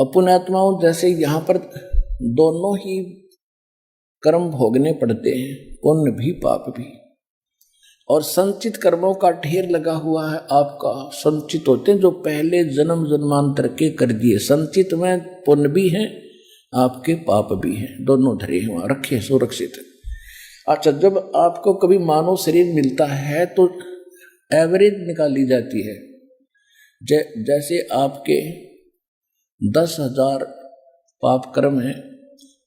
पुण्यात्माओं जैसे यहाँ पर दोनों ही कर्म भोगने पड़ते हैं, पुण्य भी पाप भी, और संचित कर्मों का ढेर लगा हुआ है। आपका संचित होते हैं जो पहले जन्म जन्मांतर के कर दिए, संचित में पुण्य भी है आपके पाप भी हैं, दोनों धरे हैं वहां रखे सुरक्षित। अच्छा, जब आपको कभी मानव शरीर मिलता है तो एवरेज निकाली जाती है। जैसे आपके 10,000 पाप कर्म है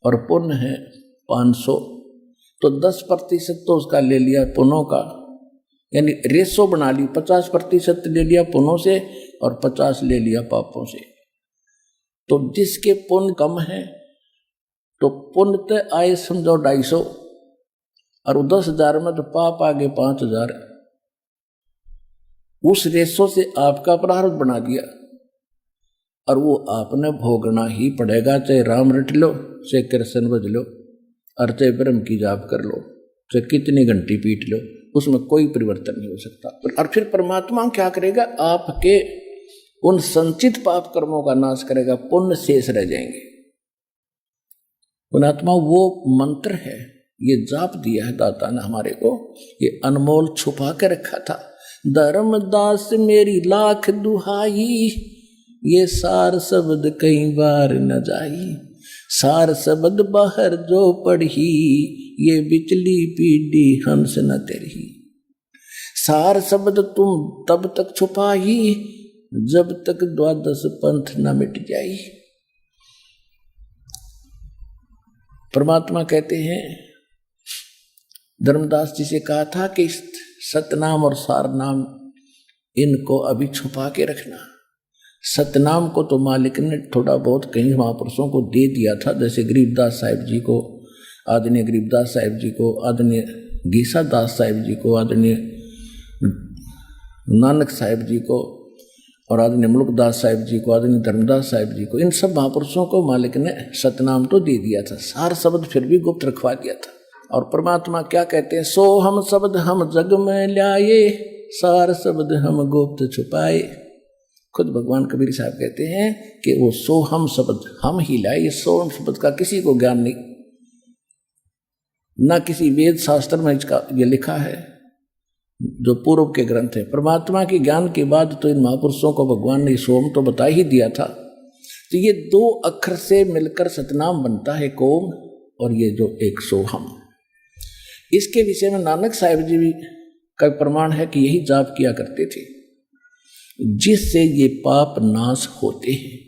और पुण्य है 500, तो 10% तो उसका ले लिया पुण्यों का, यानी रेशो बना ली, 50% ले लिया पुण्यों से और 50 ले लिया पापों से। तो जिसके पुण्य कम है तो पुण्य तो आए समझो 250, और 10,000 में तो पाप आगे 5,000, उस रेशो से आपका प्रारब्ध बना दिया और वो आपने भोगना ही पड़ेगा, चाहे राम रट लो, चाहे कृष्ण बज लो, और चाहे ब्रह्म की जाप कर लो, चाहे कितनी घंटी पीट लो, उसमें कोई परिवर्तन नहीं हो सकता। और फिर परमात्मा क्या करेगा, आपके उन संचित पाप कर्मों का नाश करेगा, पुण्य शेष रह जाएंगे। पुण्यात्मा वो मंत्र है, ये जाप दिया है दाता ने हमारे को, ये अनमोल छुपा के रखा था। धर्मदास मेरी लाख दुहाई, ये सार शब्द कई बार न जाई, सार शब्द बाहर जो पढ़ी, ये बिचली पीढ़ी हंस न तेरी। सार शब्द तुम तब तक छुपाई जब तक 12 पंथ न मिट जाई। परमात्मा कहते हैं, धर्मदास जी से कहा था कि सतनाम और सार नाम इनको अभी छुपा के रखना। सतनाम को तो मालिक ने थोड़ा बहुत कहीं महापुरुषों को दे दिया था, जैसे गरीबदास साहिब जी को, आदरणीय गरीबदास साहिब जी को, आदरणीय गीसा दास साहिब जी को, आदरणीय नानक साहिब जी को, और आदरणीय मुल्कदास साहिब जी को, आदरणीय धर्मदास साहिब जी को, इन सब महापुरुषों को मालिक ने सतनाम तो दे दिया था, सार शब्द फिर भी गुप्त रखवा दिया था। और परमात्मा क्या कहते हैं, सो हम शब्द हम जग में ल्याए, सार शब्द हम गुप्त छुपाए। खुद भगवान कबीर साहब कहते हैं कि वो सो हम शब्द हम ही लाए, ये सो हम शब्द का किसी को ज्ञान नहीं, ना किसी वेद शास्त्र में इसका ये लिखा है जो पूर्व के ग्रंथ है। परमात्मा के ज्ञान के बाद तो इन महापुरुषों को भगवान ने सोम तो बता ही दिया था। तो ये 2 अक्षर से मिलकर सतनाम बनता है कोम, और ये जो एक सोहम, इसके विषय में नानक साहिब जी भी का प्रमाण है कि यही जाप किया करते थे, जिससे ये पाप नाश होते हैं।